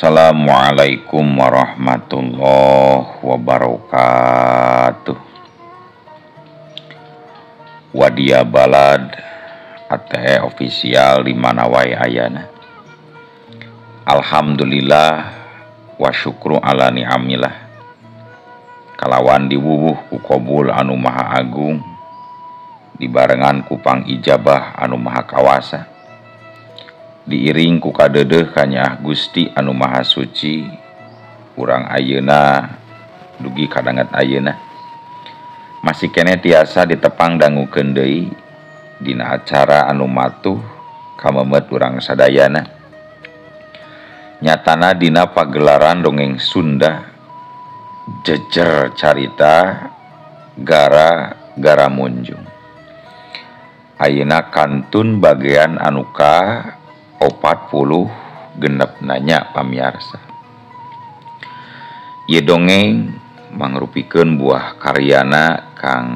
Assalamualaikum warahmatullahi wabarakatuh. Wadia balad ATE official di mana wae ayana. Alhamdulillah wa syukru ala ni'amillah. Kalawan diwuwuh ku qabul anu maha agung, dibarengan ku pang ijabah anu maha kawasa, diiring ku kadeudeuh ka Nyah Gusti anu maha suci, urang ayeuna dugi kadanget ayeuna masih kene tiasa ditepang dangukeun deui dina acara anu matuh kamemet urang sadayana. Nyatana dina pagelaran dongeng Sunda jejer carita gara-gara munjung. Ayeuna kantun bagian anu ka 40 genep nanya pamiarsa. Ieu dongeng mangrupikeun buah karyana Kang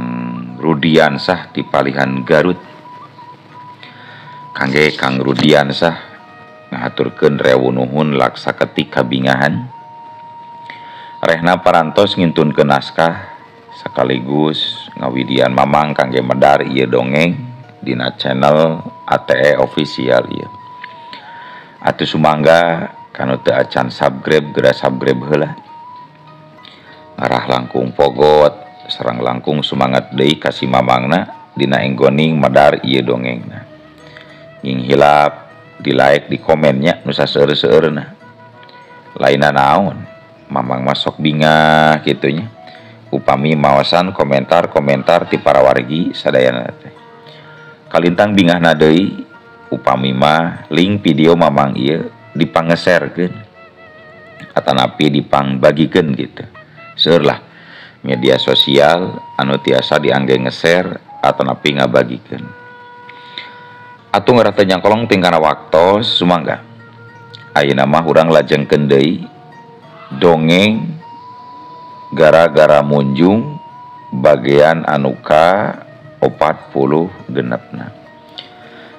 Rudiansah ti Palihan Garut. Kangge Kang Rudiansah ngahaturkeun rewu nuhun laksa ketik kabingahan. Rehna parantos ngintunkeun naskah sekaligus ngawidian mamang kangge medar ieu dongeng dina channel ATE official ieu. Atuh sumangga kanu teu acan subscribe geura subscribe heula. Ngarah langkung pogot sareng langkung sumangat deui ka si mamangna dina enggoning medar ieu dongengna. Nging hilap di like di komennya nu saseueur-seueurna. Lainna naon, mamang masok bingah kitu nya. Upami maosan komentar-komentar ti para wargi sadayana teh. Kalintang bingahna deui upami mah link video mamang ieu dipangeserkeun atanapi dipangbagikeun gitu. Seueur lah media sosial anu tiasa diangge nge-share atanapi ngabagikeun. Atuh ngarah teh nyangkolong tingkana waktos sumangga. Ayeuna mah urang lajengkeun deui dongeng gara-gara munjung bagian anu ka 40 genepna.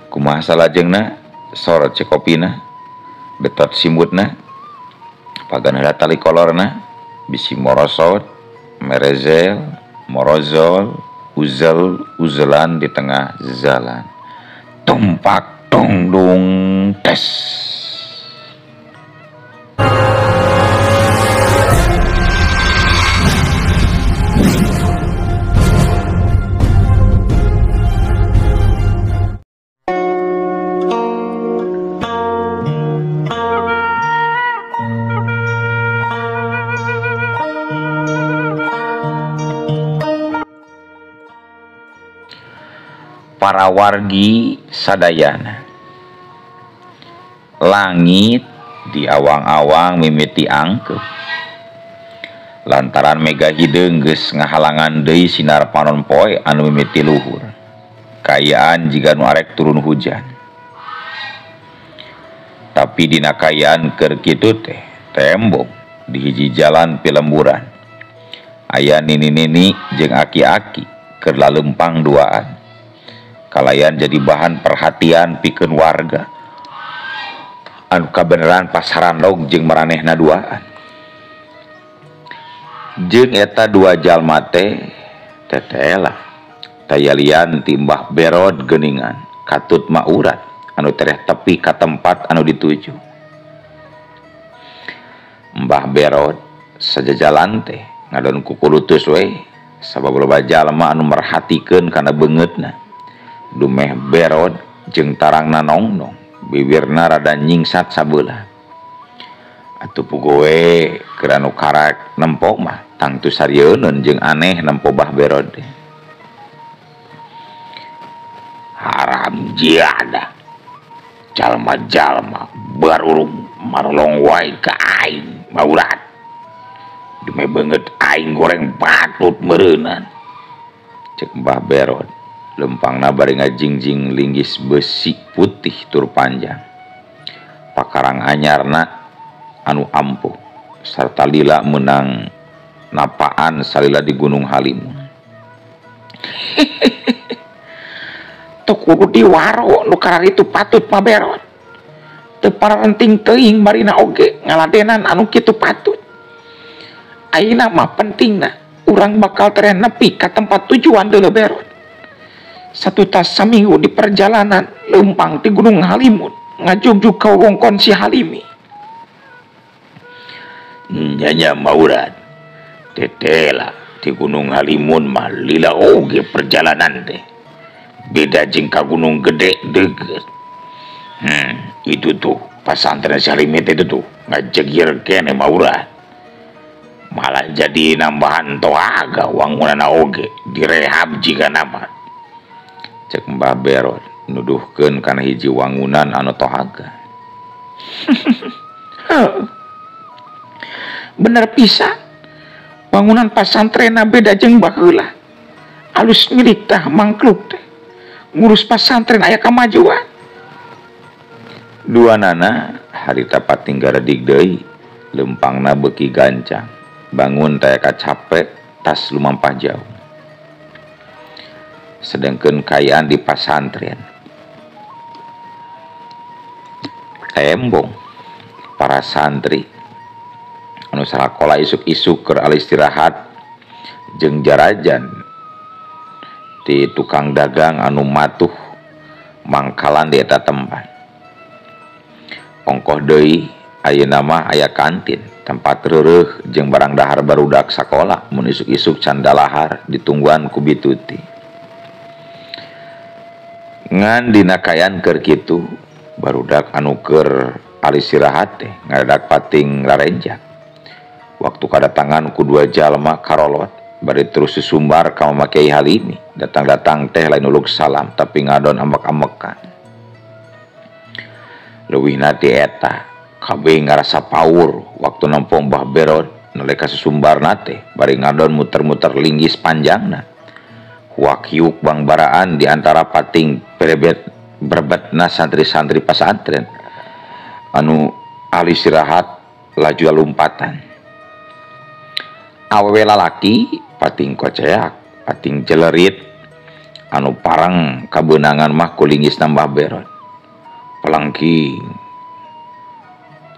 Kumaha salajengna sorot cekopina betot simutna paganeula tali kolorna bisi morosot merezel morozol uzel-uzelan di tengah jalan tumpak dong dung tes. Para wargi sadayana, langit di awang-awang mimiti angkep lantaran mega hideung geus ngahalangan deui sinar panon poe anu mimiti luhur kayaan jiga nu arek turun hujan. Tapi dina kayaan keur kitu teh tembok di hiji jalan pilemburan aya nini-nini jeung aki-aki keur lalempang duaan. Kalayan jadi bahan perhatian pikeun warga anu kabeneran pasaran log jeung maranehna duaan. Jeung eta dua jalma teh tetela tayalian ti Mbah Berod geuningan katut maurat anu tereh tepi ka tempat anu dituju. Mbah Berod sajajalan teh ngadon kukulutus we sabab loba jalma anu merhatikeun kana beungeutna. Dumeh Berod jeung tarangna nongnong bibirna rada nyingsat sabeula. Atuh puguh we keur anu karek nempo mah tangtu sarieun jeung aneh nempo Mbah Berod. Haram jiada jalma-jalma baru marolong wae ka aing maurat. Dumeh beungeut aing goreng patut meureunan cek Mbah Berod. Lempangna bari ngajingjing linggis besi putih tur panjang. Pakarang anyarna anu ampuh sarta lila menang napaan salila di Gunung Halimun. Teu kudu diwaro nu kararitu patut Pak Berod. teu parenting teuing marina oge ngaladenan anu kitu patut. Ayeuna mah pentingna urang bakal tere nepi ka tempat tujuan deuleu beron. Satu tas saminggu di perjalanan leumpang di Gunung Halimun ngajugjuk ka wewengkon si Halimi. Nyanya Maurad, tetela di Gunung Halimun mah lila oge perjalanan teh. Beda jeung ka gunung gede deugeut. Itu tuh pesantren si Halimi teh tuh ngajegir kene Maurad. Malah jadi nambahan toaga wangunana oge direhab jika nama. Cek Mbah Beron nuduhkeun kana hiji wangunan anu tohaga. Bener pisan. Bangunan pasantrenna beda jeung baheula. Alus milik tah mangkluk teh. Ngurus pasantren aya kamajuan. Duanana harita pating garadig deui, leumpangna beuki gancang. Bangun teh capek tas lumampah jauh. Sedangkan kayaan di pasantren embong para santri anu salakola isuk-isuk keur ali istirahat jeung jarajan di tukang dagang anu matuh mangkalan di eta tempat. Ongkoh deui ayeuna mah aya kantin tempat reureuh jeung barang dahar barudak sakola mun isuk-isuk can dalahar ditungguan ku bituti. Ngan dina kayan keur kitu barudak anu keur ali istirahat teh ngadadak pating rarenjak. Waktu kadatangan ku dua jalma karolot bari terus sesumbar ka Mama Kiai Halimi. Datang-datang teh lain uluk salam tapi ngadon amek-amekan. Leuwihna ti eta kabeh ngarasa paur waktu nampo Mbah Beron nalika sesumbarna teh bari ngadon muter-muter linggis panjangna. Wakyuk bang baraan di antara pating berbetna santri-santri pasantren anu ali istirahat laju lumpatan. Awewe lalaki pating koceak, pating jelerit anu parang kabeunangan mah ku linggis nambah Beron. Pelangking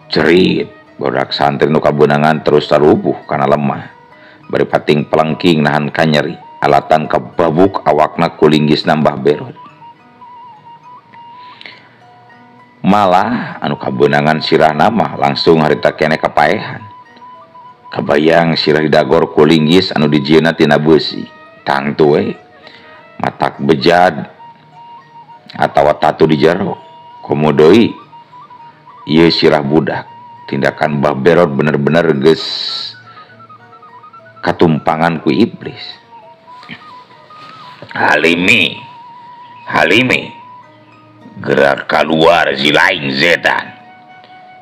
cerit bodak santri nu kabeunangan terus tarubuh kana lemah. Bari pating pelangking nahan kanyeri. Alatan kababuk awakna kulinggis nambah Beron. Malah anu kabeunangan sirah nama langsung harita kene kapaehan. Kabayang sirah didagor kulinggis anu dijieuna tina beusi. Tangtu we matak bejad atawa tatu di jero. Komo deui ieu sirah budak. Tindakan Mbah Beron bener-bener geus katumpangan ku iblis. Halimi gerak keluar si lain setan.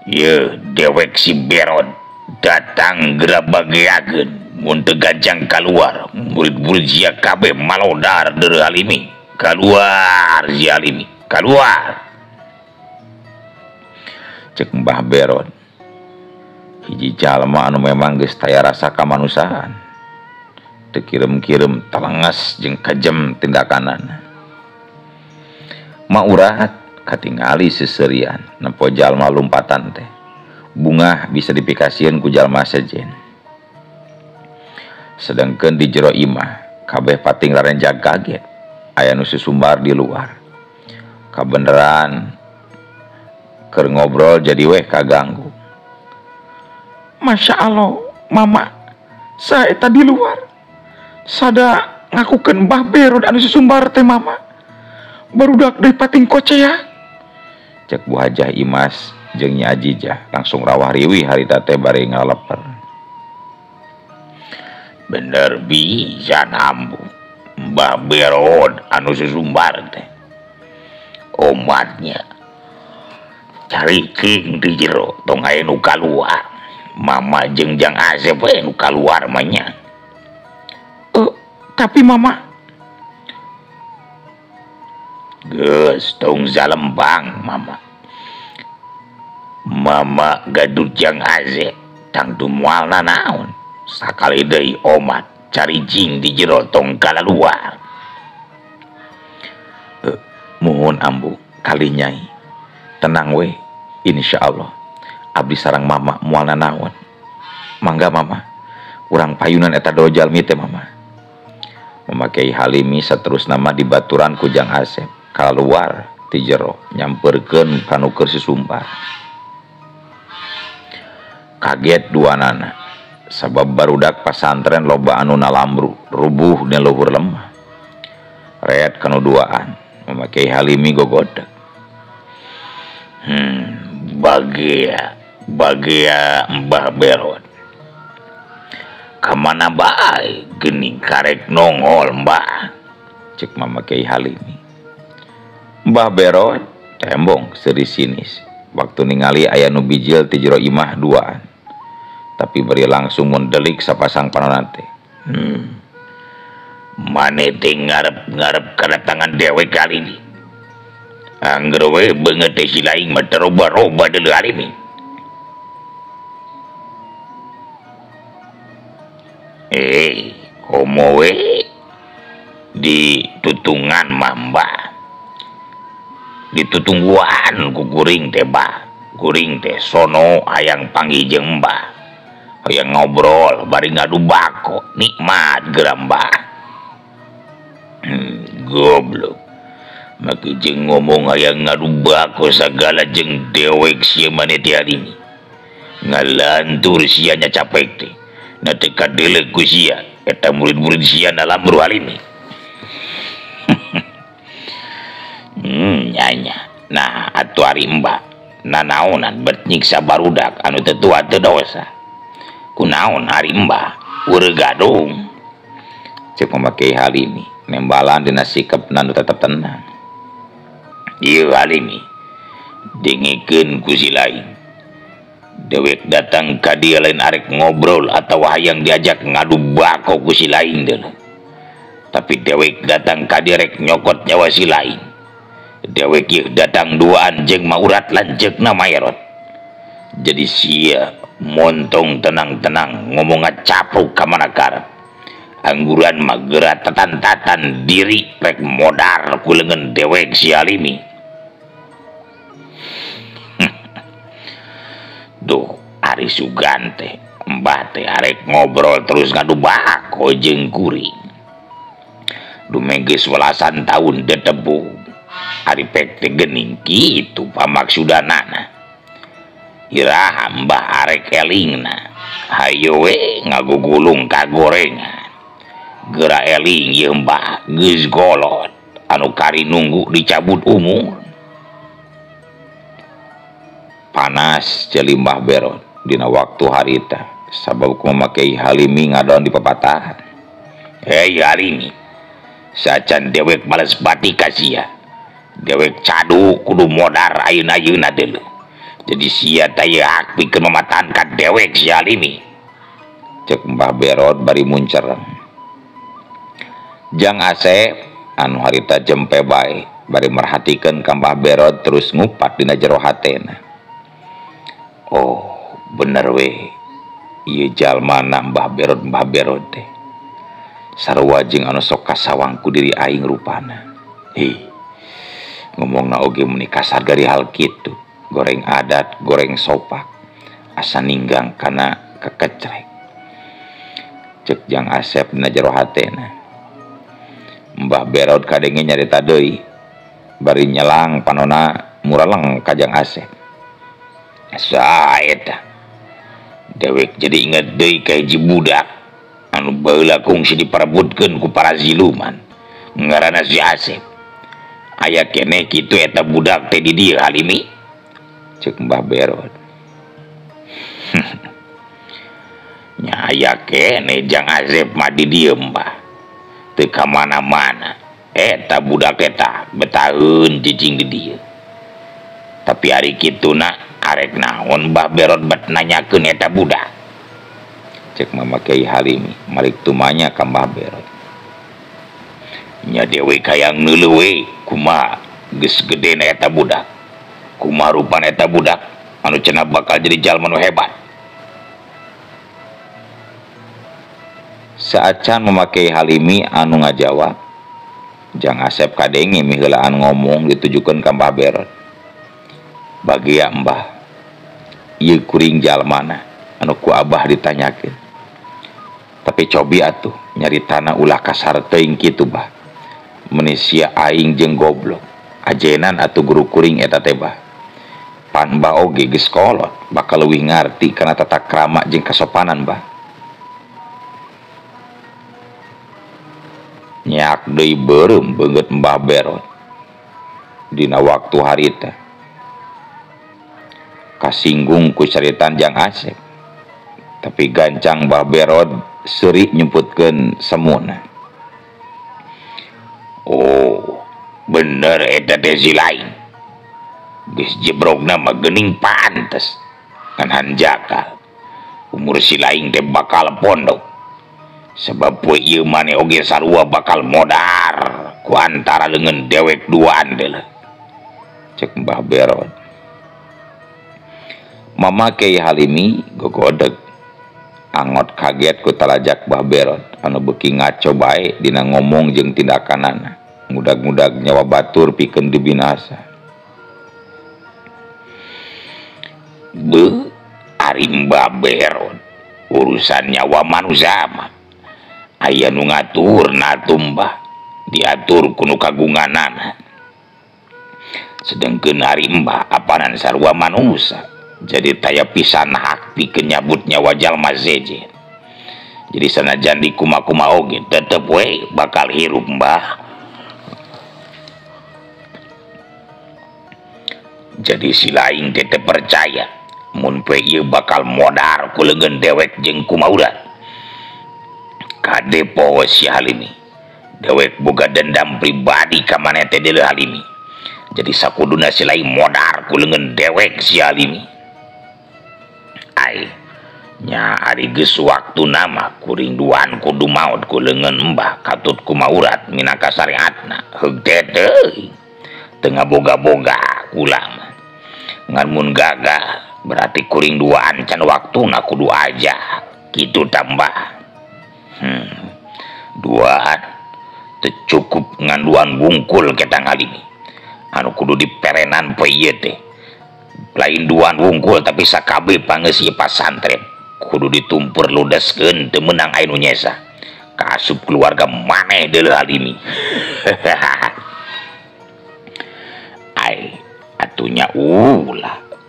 Ye dewek si Beron datang gerak bagiakeun mun teu gancang keluar murid-murid sia kabeh malodar deureuh Halimi. Keluar si Halimi, keluar. Cek Mbah Beron hiji jalma anu memang geus taya rasa kamanusahaan. Teu kirem-kirem talengas jeung kajem tindakanana. Maurat katingali seserian nempo jalma lumpatan teh. Bungah bisa dipikasieun ku jalma sejen. Sedangkeun di jero imah kabeh pating rarenjak kaget aya nu sesumbar di luar. Kabeneran keur ngobrol jadi weh kaganggu. Masya Allah, Mama, saya eta di luar. Sada ngakukeun Mbah Beron anu sesumbar teh Mama. Barudak deui pating koceak. Cek Bu Hajah Imas jeung Nya Ajijah langsung rawah riwih harita teh bari ngaleper. Bener bisa nambu Mbah Beron anu sesumbar teh. Omatnya cari king di jero tong aya nu kaluar. Mama jeung Jang Asep we nu kaluar mah nya. Tapi Mama geus tong zalembang Mama gaduh Jang Asep tang moalna naon sakali deui omat cari jing di jero tong kalaluar. Muhun ambu kali Nyai tenang we Insya Allah abdi sarang mama mual nanaon. Mangga mama, urang payunan eta dojal mi teh mama. Mama Kiai Halimi saterusna mah dibaturan ku Jang Asep kaluar ti jero nyamperkeun kanu keur sisumpar. Kaget duanana sabab barudak pasantren loba anu nalambru rubuh dan luhur lemah. Reet kanu duaan Mama Kiai Halimi gogodeg. Bagia Mbah Berot. Kamana bae geuning karek nongol Mbah, cek Mama Kiai Halimi. Mbah Berot tembong seri sinis waktu ningali aya nu bijil ti jero imah duaan. Tapi beri langsung mendelik sapasang panonan teh. Mane teh ngarep kedatangan dewek kali ini. Angger we beungeut teh si laing mah teroba-roba deuleu Halimi. Komo we di tutungan mah Mbah. Di tutungguan ku kuring teh Mbah. Kuring teh sono hayang panggijeng Mbah. Hayang ngobrol bari ngadu bako nikmat geura Mbah. Goblok. Maki jeung ngomong hayang ngadu bako sagala jeung dewek sia mane teh Halimi. Ngalantur sia nya capek teh. Na teu kadeuleu ku sia eta murid-murid sia dalam buru Halimi. Nyanya. Nah, atuh ari Mbah nanaonan bet nyiksa barudak anu teu tua teu dosa. Kunaon ari Mbah ureu gadung. Cek Mama Kiai Halimi nembalan dina sikepna nu tetep tenang. Ieu Halimi dengikeun ku si lain. Dewek datang ka dia lain arek ngobrol atau hayang diajak ngadu bako ku si lain deuleu. Tapi dewek datang ka dia rek nyokot nyawa si lain. Dewek ieu datang duaan jeung maurat lanceukna mayarot. Jadi sia montong tenang-tenang ngomong ngacapruk ka mana karep. Angguran mah geura tatan-tatan diri rek modar ku leungeun dewek si Halimi. Duh, ari sugan teh Mbah teh arek ngobrol terus ngadu bako jeung kuring. Dumegeus 11 tahun detebu. Ari pek teh geuning kitu pamaksudanana. Iraha Mbah arek elingna. Hayo we ngagugulung ka gorengan. Geura eling ieu Mbah geus golot anu kari nunggu dicabut umur. Panas jeung Mbah Berot dina waktu harita sabab ku Mama Kiai Halimi ngadon di pepatahan. Hei Halimi, sacan dewek males bati ka sia. Dewek cadu kudu modar ayeuna-ayeuna deuleu. Jadi sia teh hak pikeun mamatahan ka dewek si Halimi. Cek Mbah Berot bari muncereng. Jang Asep anu harita jempe bae bari merhatikeun ka Mbah Berot terus ngupat dina jero hatena. Oh, bener we. Ieu jalmana Mbah Berot teh. Sarua jeung anu sok kasawang ku diri aing rupana. Ngomongna oge meni kasar gari hal kitu. Goreng adat, goreng sopak. Asa ninggang kana kekecrek. Cek Jang Asep dina jero hatena. Mbah Berot kadenge nyarita deui. Bari nyelang panona muraleng ka Jang Asep. Saeta dewek jadi inget deui ka hiji budak anu baheula kungsi diparebutkeun ku para ziluman ngaranna si Asep. Aya keneh kitu eta budak teh di dieu Halimi, cek Mbah Berot. Nya aya keneh Jang Asep mah di dieu Mbah teu ka mana-mana. Eta budak eta betaheun cicing di dieu. Tapi hari kituna arek naon Mbah Berot bet nanyakeun eta budak, cek Mama Kiai Halimi malik tumanya ka Mbah Berot. Nya dewek hayang neuleuh we kumaha geus gedena eta budak. Kumaha rupana eta budak anu cenah bakal jadi jalma nu hebat. Saacan Mama Kiai Halimi anu ngajawab, Jang Asep kadenge miheulaan ngomong ditujukeun ka Mbah Berot. bagia Mbah ieu kuring jalmana anu ku Abah ditanyakeun. Tapi cobi atuh nyaritana ulah kasar teuing kitu Bah. Meuni sia aing jeung goblok. Ajenan atuh guru kuring eta teh Bah. Pan Mbah oge geus kolot bakal leuwih ngarti kana tata krama jeung kasopanan Bah. Nyak deui beureum beungeut Mbah Berot. Dina waktu harita kasinggung ku caritan Jang Asep. Tapi gancang Mbah Berot seuri nyemputkeun semuna. Oh, bener eta teh si lain. Geus jebrogna mah geuning pantes. Kan hanjakal. Umur si lain teh bakal pondok. Sebab poe ieu mane oge sarua bakal modar ku antara leungeun dewek duaan deuleu. Cek Mbah Berot. Mama Kyai Halimi gogodeg. Angot kaget ku talajak Mbah Berot anu beuki ngaco bae dina ngomong jeung tindakanana. Mudag-mudag nyawa batur pikeun dibinasa. Beuh, ari Mbah Berot urusan nyawa manusia mah aya nu ngaturna tumbah diatur ku nu kagunganana. Sedengkeun ari Mbah apanan sarua manusia jadi taya pisan hak pikeun nyabut nyawa jalma sejen. Jadi sanajan di kuma-kuma oge tetep we bakal hirup Mbah. Jadi si lain tetep percaya mun poe ieu bakal modar ku leungeun dewek jeung kumaurat. Kade poho si Halimi. Dewek boga dendam pribadi ka maneh teh deuleu Halimi. Jadi sakuduna si lain modar ku leungeun dewek si Halimi. Ai nya ari geus waktuna mah kuring duaan kudu maot ku leungeun Mbah katut kumaurat minangka syariatna. Heug teh teuing. Teu ngaboga-boga kula mah. Ngan mun gagah berarti kuring duaan can waktuna kudu aja. Kitu tambah. Duaan teu cukup ngan duaan wungkul ketang Halimi. Anu kudu diperenan poe ieu teh. Lain duaan wungkul tapi sakabe pangeus ieu pasantren kudu ditumpur ludeskeun teu meunang aya nu nyesa. Kaasup keluarga maneh deuleu Halimi. Ai atunya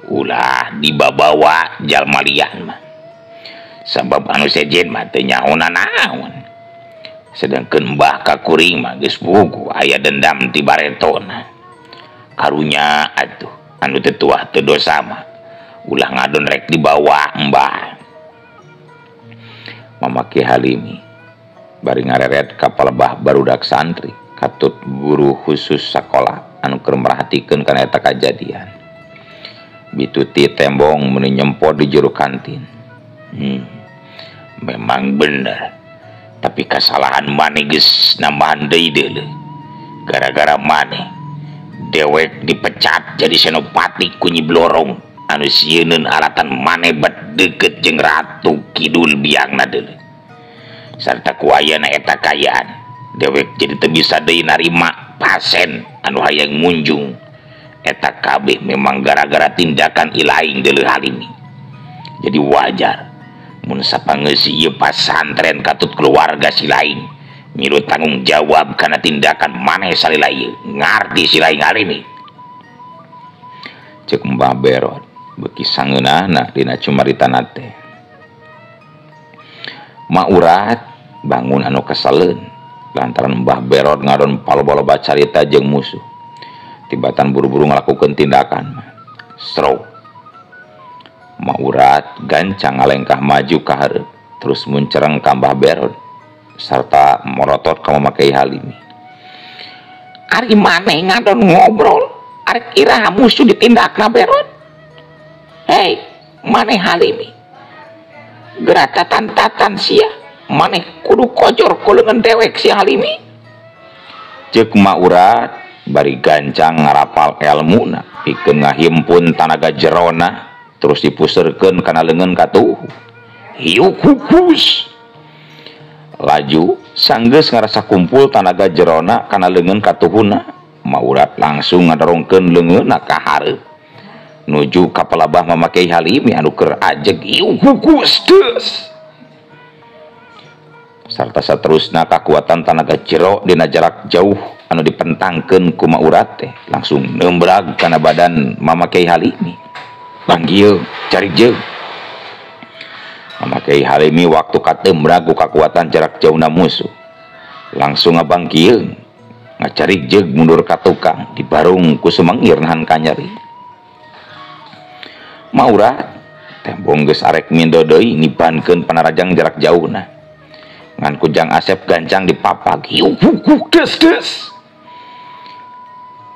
ulah dibabawa jalma lian mah. Sabab anu sejen mah teu nyaona naon. Sedangkeun Mbah ka kuring mah geus puguh aya dendam ti baretona. Karunya atuh anu teu tuah teu dosa mah ulah ngadon rek dibawa Mbah. Mama Kyai Halimi bari ngareret ka palebah barudak santri katut guru khusus sakola anu keur merhatikeun kana eta kajadian. Bituti tembong meuni nyempot di jero kantin. Memang bener. Tapi kesalahan maneh geus nambahan deui deuleu. Gara-gara maneh dewek dipecat jadi senopati ku Nyi Blorong anu sieun alatan maneh bet deukeut jeung Ratu Kidul biangna deuleu. Sarta ku ayana eta kayaan dewek jadi teu bisa deui narima pasien anu hayang munjung. Eta kabeh memang gara-gara tindakan ilaing deuleu Halimi. Jadi wajar mun sapangeus ieu pasantren katut keluarga si lain nyiru tanggung jawab karena tindakan maneh salila ieu. Ngarti si lain Halimi. Cek Mbah Berot beuki sangeunana dina cumaritana teh. Maurat bangun anu kesaleun lantaran Mbah Berot ngadon paloba-loba carita jeung musuh. Tibatan buru-buru ngelakukan tindakan. Stroke. Maurat gancang ngalengkah maju ka hareup terus muncereng ka Mbah Berot sarta morotot ka Mama Kyai Halimi. Ari maneh ngadon ngobrol arek iraha musuh ditindakna Berot. Hei, maneh Halimi. Geratatan-tatan sia maneh kudu kojor ku leungeun dewek si Halimi. Ceuk Maurat bari gancang ngarapal elmuna pikeun ngahimpun tanaga jerona terus dipuseureun kana leungeun katuh. Hiu kupus. Laju sanggeus ngarasa kumpul tanaga jerona kana leungeun katuhuna, Maurat langsung ngadorongkeun leungeunna ka hareup. nuju ka pelabah Mama Kiai Halimi anu keur ajeg ieu gugus deus. Sarta saterusna kakuatan tanaga jero dina jarak jauh anu dipentangkeun ku Maurat teh langsung nembrag kana badan Mama Kiai Halimi. Panggil cari jeung. Mama Kiai Halimi waktu katembrag ku kakuatan jarak jauh na musuh. Langsung ngabangkieun ngacari jeung mundur ka tukang dibarung ku sumengir nahan kanyeri. Maurat tembong geus arek mindo deui nibankeun panarajang jarak jauhna. Ngan kujang Asep gancang dipapag yuk des.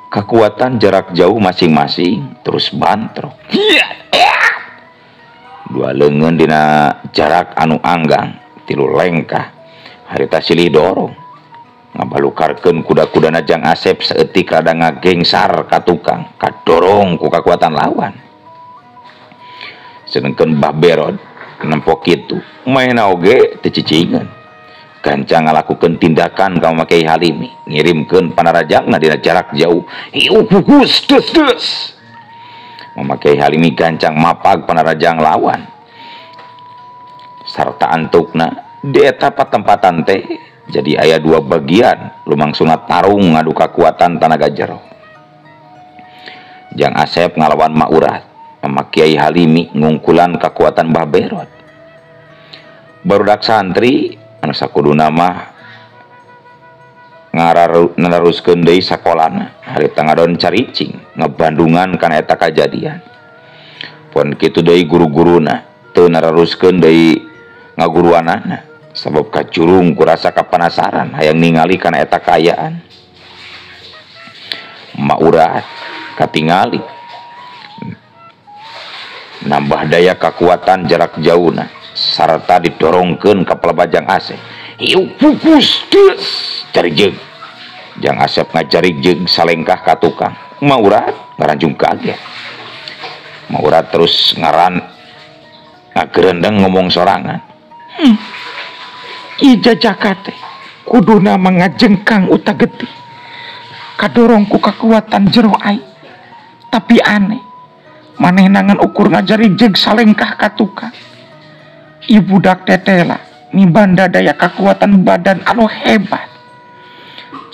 Kekuatan jarak jauh masing-masing terus bantrok. Dua leungeun dina jarak anu anggang tilu lengkah harita silih dorong ngabalukarkeun kuda-kudana Jang Asep saeutik rada ngagengsar ka tukang kadorong ku kekuatan lawan. Sedengkeun Mbah Berod nempo kitu maena oge teu cicingeun. Gancang ngalakukeun tindakan ka Mama Kiai Halimi ngirimkeun panarajangna dina jarak jauh ieu gugus deus. Mama Kiai Halimi gancang mapag panarajang lawan sarta antukna di eta patempatan teh jadi aya dua bagian lumangsungna tarung ngadu kakuatan tanaga jero. Jang Asep ngalawan Maurat, Mama Kiai Halimi ngungkulan kakuatan Mbah Berod. Barudak santri anu sakuduna mah ngararuskeun deui sakolana harita ngadon caricing ngabandungan kana eta kajadian. Pun kitu deui guru-guruna teu nararuskeun deui ngaguruanana sabab kacurung ku rasa kapanasaran hayang ningali kana eta kaayaan. Maurat katingali nambah daya kekuatan jarak jauhna sarta didorongkeun ka pelabah Jang Asep. Ieu gugus deus cari jeung. Jang Asep ngajarig jeung salengkah ka tukang. Maurat ngaranjung kaget. Maurat terus ngagerendeng ngomong sorangan. Ija jakate kuduna mangajengkang uta getih. Kadorong ku kakuatan jero ai. Tapi aneh. Maneh nangan ukur ngajarig jeung salengkah ka tukang. Ibu dak tetela mibanda daya kekuatan badan anu hebat.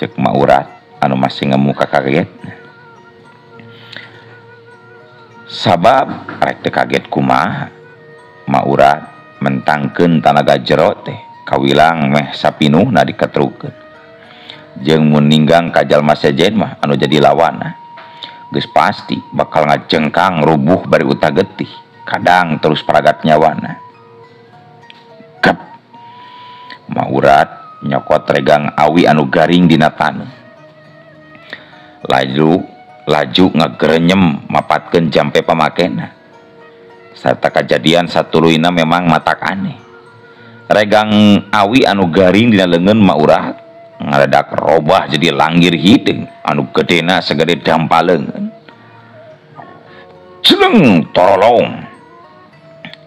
Cek Maurat anu masih ngemuka kaget. Sabab rek teu kaget kumaha Maurat mentangkeun tanaga jero teh kawilang meh sapinuhna diketrukeun. Jeung mun ninggang ka jalma sejen mah anu jadi lawanna geus pasti bakal ngajengkang rubuh bari uta getih kadang terus paragat nyawana. Maurat nyokot regang awi anu garing dina taneuh. Laju ngagerenyem mapatkeun jampe pamakena. Sarta kajadian satuluyna memang matak aneh. Regang awi anu garing dina leungeun Maurat ngadadak robah jadi langgir hideung anu gedena sagede dampaleungeun. Celeng torolong.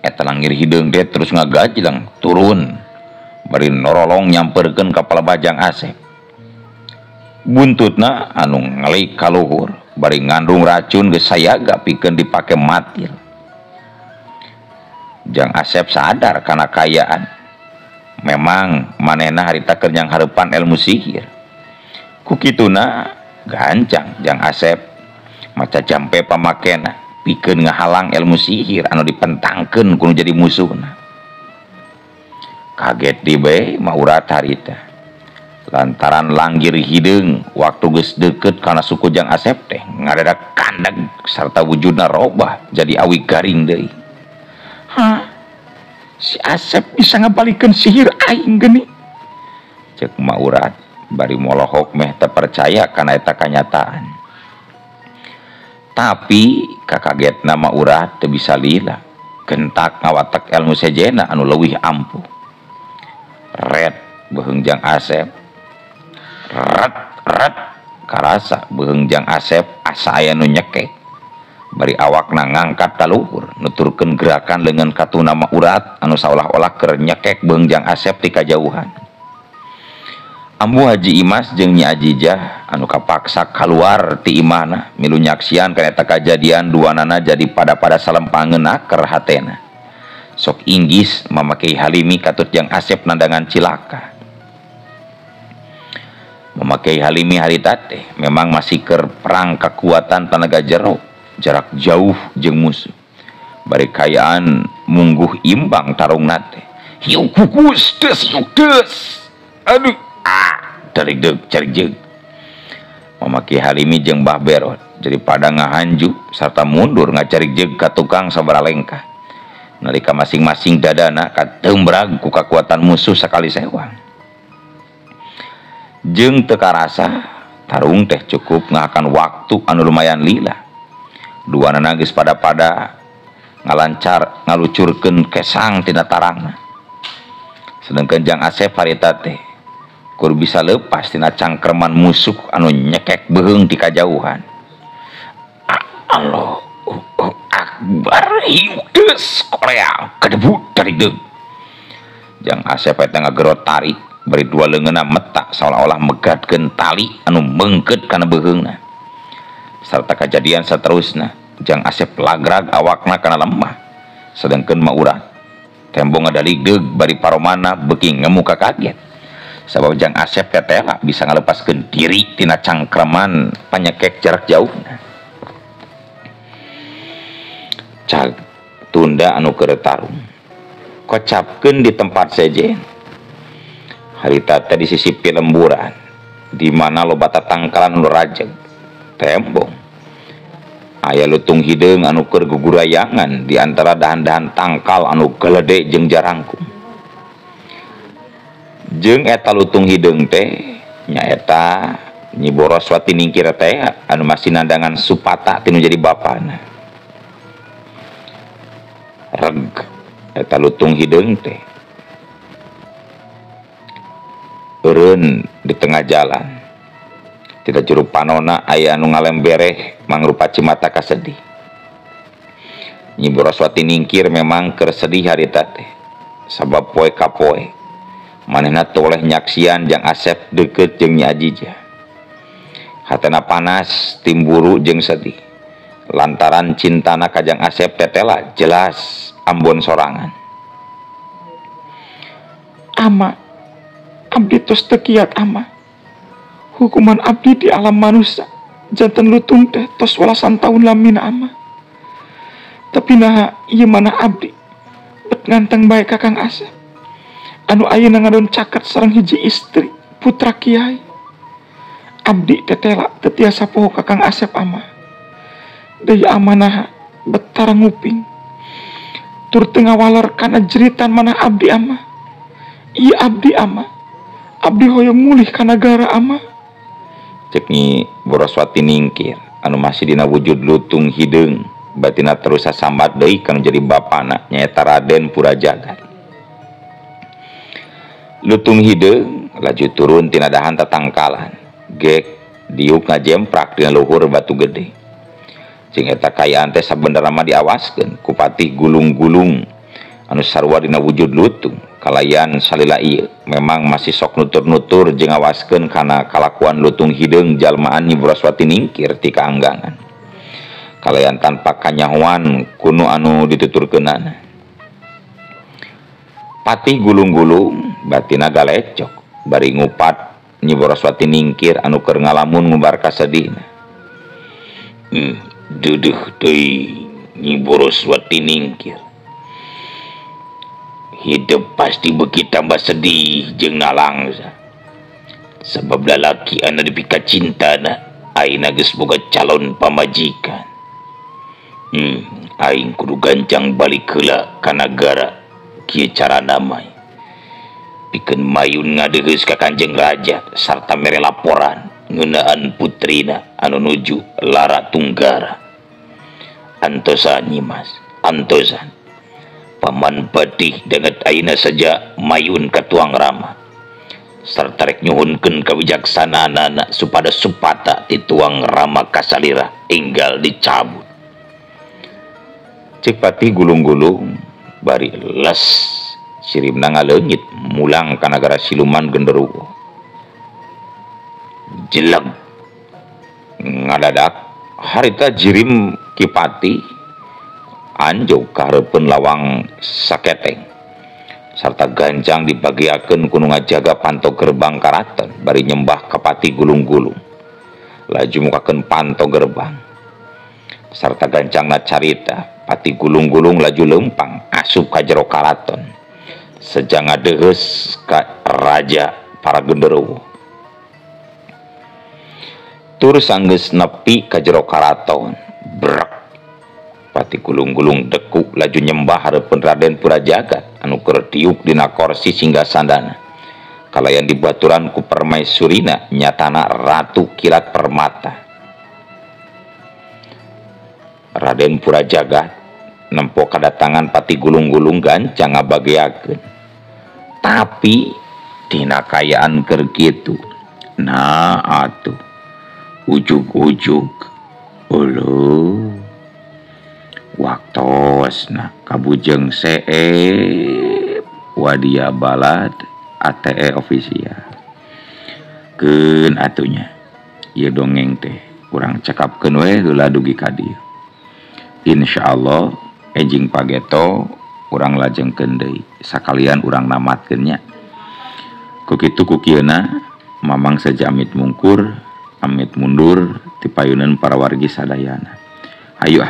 Eta langgir hideung teh terus ngagajlang turun. Bari norolong nyamperkeun ka pelabah Jang Asep. Buntutna anu ngelik ka luhur bari ngandung racun geus sayaga pikeun dipake matil. Jang Asep sadar kana kayaan. Memang manehna harita keur nyang hareupan ilmu sihir. Ku kituna gancang Jang Asep maca jampe pamakena pikeun ngahalang ilmu sihir anu dipentangkeun ku nu jadi musuhna. Kaget di bae Maurat harita lantaran langgir hideung waktu geus deukeut kana suku Jang Asep teh ngadadak kandag sarta wujudna robah jadi awi garing deui. Si Asep bisa ngabalikeun sihir aing geuning, cek Maurat bari molohok meh teu percaya kana eta kanyataan. Tapi kakagetna Maurat teu bisa lila gentak ngawatek ilmu sejena anu leuwih ampuh. Red beheung Jang Asep ret karasa beheung Jang Asep asa aya nu nyekek bari awakna ngangkat ka luhur nuturkeun gerakan leungeun katuna Maurat anu saolah-olah keur nyekek beheung Jang Asep ti kajauhan. Ambu Haji Imas jeung Nyi Ajijah anu kapaksa keluar ti imahna milu nyaksian kana eta kajadian duanana jadi pada salempangeuna keur hatena. Sok inggis mamakai Halimi katut Jang Asep nandangan cilaka. Memakai Halimi harita teh memang masih keur perang kekuatan tenaga jero jarak jauh jeung musuh. Bari kayaan mungguh imbang tarungna teh. Hiu kukus des. Aduh, tarik deug cari jeug. Mamaki Halimi jeung Mbah Berot jadi pada ngahanju serta mundur ngacarik jeug ka tukang sabaraha lengkah. Nalika masing-masing dadana kateumbrak ku kakuatan musuh sakali sewang. Jeung teu karasa tarung teh cukup ngahakan waktu anu lumayan lila. Duanana geus pada ngalancar ngalucurkeun kesang tina tarangna. Sedangkan Jang Asep harita teh kur bisa lepas tina cangkreman musuh anu nyekek beheung ti kajauhan. Allahu Akbar, hiudeus Korea kedebut dari deug. Jang Asep eta ngagerot tarik bari dua leungeunna metak seolah-olah megatkeun tali anu meungkeut kana beheungna. Sarta kejadian saterusna Jang Asep lagrag awakna kana lemah. Sedangkan Maurah tembong ngadalig deug bari paromana beuki ngemuka kaget. Sabab Jang Asep tetela bisa ngalepaskeun diri tina cangkreman panyekek jarak jauh. Cag tunda anu keur tarung kocapkeun di tempat sejen. Harita teh di sisi lemburan di mana loba tatangkalan anu rajeg tembong. Aya lutung hideung anu keur gugurayangan di antara dahan-dahan tangkal anu gelede jeung jarangkung. Jeung eta lutung hideung teh nyaeta Nyi Boroswati Ningkir teh anu masih nandangan Supata tinu jadi bapana. Reg eta lutung hideung teh eureun di tengah jalan. Tidak juru panona aya anu ngalembereh mangrupa cimata kasedih. Nyi Boroswati Ningkir memang keur sedih harita teh sabab poe ka poe manehna toleh nyaksian Jang Asep deukeut jeung Nyi Ajijah. Hatena panas timburu jeung sedih lantaran cintana ka Jang Asep tetela jelas ambon sorangan. Ama, abdi tos teu kiat ama. Hukuman abdi di alam manusia janten lutung teh tos walasan tahun lamin ama. Tapi nah ieu mana abdi bet nganteng bae Kakang Asep anu ayeuna ngadon caket sareng hiji istri putra kiai. Abdi tetela teu tiasa poho Kakang Asep ama. Deui amanah betara nguping tur teu ngawalor kana jeritan manah abdi ama. Ieu abdi ama, abdi hoyong mulih ka nagara ama. Cek Nyi Boroswati Ningkir anu masih dina wujud lutung hideung batina terus sasambat deui kanu jadi bapana nyaeta Raden Purajagat. Lutung hideung laju turun tina dahan tatangkalan gek diuk ngajemprak dina luhur batu gede. Jeung eta kayaan teh sabenerna mah diawaskeun ku patih gulung-gulung anu sarua dina wujud lutung. Kalayan salila ieu memang masih sok nutur-nutur jeung ngawaskeun kana kalakuan lutung hideung jalmaan Nyi Boroswati Ningkir ti kaanggangan. Kalayan tanpa kanyahoan kuno anu dituturkeunana. Patih gulung-gulung batina galecok bari ngupat Nyi Boroswati Ningkir anu keur ngalamun ngumbar kasedihna. Duduh deui Nyi Boroswati Ningkir. Hidup pasti beuki tambah sedih jeung nalangsa. Sebab lalaki anu dipika cintana ayeuna geus boga calon pamajikan. Aing kudu gancang balik heula ka nagara kieu carana mah. Pikeun mayun ngadeuheus ka Kanjeng Raja sarta mere laporan ngeunaan putrina anu nuju lara Tunggara. Antosan Nyimas, antosan. Paman Patih denget ayeuna saja mayun ka Tuang Rama. Sarta rek nyuhunkeun kawijaksanaanana supada Supata ti Tuang Rama kasalira enggal dicabut. Cek Patih gulung-gulung bari les sirimna ngaleungit mulang ka nagara siluman genderuwo. jeleng ngadadak harita jirim Kipati anjog kahareupeun lawang saketeng sarta ganjang dibagiakeun kudu ngajaga panto gerbang karaton bari nyembah ka Pati Gulung-Gulung laju mukakeun panto gerbang sarta gancangna carita Pati Gulung-Gulung laju lempang asup ka jero karaton sejang ngadeheus ka raja para genderuwo tur sanggeus nepi ka jero karaton brak Pati Gulung-Gulung deku laju nyembah hareupeun Raden Purajagat anu keur tiuk dina kursi singgasandana kalayan dibaturan ku permaisurina nyatana Ratu Kilat Permata. Raden Purajagat nempo kadatangan Pati Gulung-Gulung gancang ngabagiakeun tapi tina kayaan keur kitu nah atuh ujug-ujug uluh waktosna kabujeng seep wadia balad ATE official keun atunya ieu dongeng teh urang cekapkeun we heula dugi ka dieu insyaallah enjing pageto urang lajengkeun deui sakalian urang namatkeun nya ku kitu ku kieuna mamang saja amit mungkur amit mundur ti payuneun para wargi sadayana hayu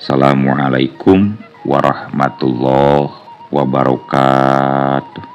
assalamualaikum warahmatullahi wabarakatuh.